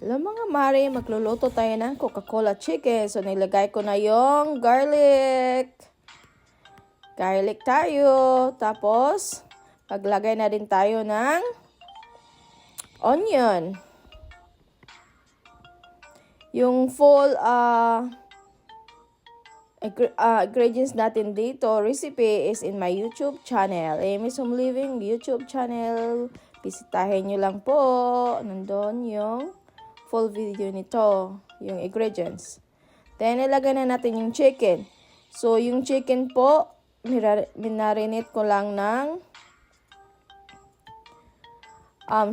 Hello mga mare, magluluto tayo ng Coca-Cola chicken. So, nilagay ko na yung garlic. Garlic tayo. Tapos, maglagay na din tayo ng onion. Yung full ingredients natin dito, recipe is in my YouTube channel. Amy's Home Living YouTube channel. Bisitahin nyo lang po. Nandun yung full video nito, yung ingredients. Then, ilagay na natin yung chicken. So, yung chicken po, minarinate ko lang ng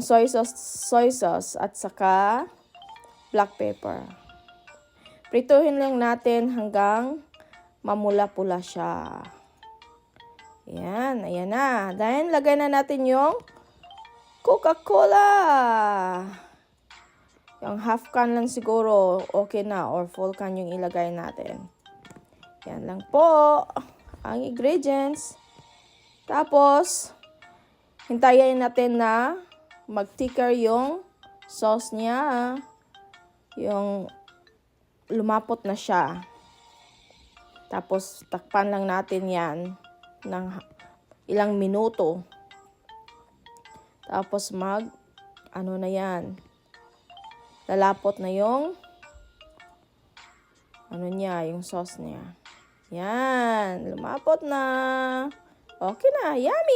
soy sauce at saka black pepper. Prituhin lang natin hanggang mamula-pula siya. Ayan, ayan na. Then, lagay na natin yung Coca-Cola. Yung half can lang siguro, okay na. Or full can yung ilagay natin. Yan lang po ang ingredients. Tapos, hintayin natin na mag-thicker yung sauce niya. Yung lumapot na siya. Tapos, takpan lang natin yan ng ilang minuto. Tapos, ano na yan. Lalapot na yung yung sauce niya. Yan, lumapot na. Okay na, yummy!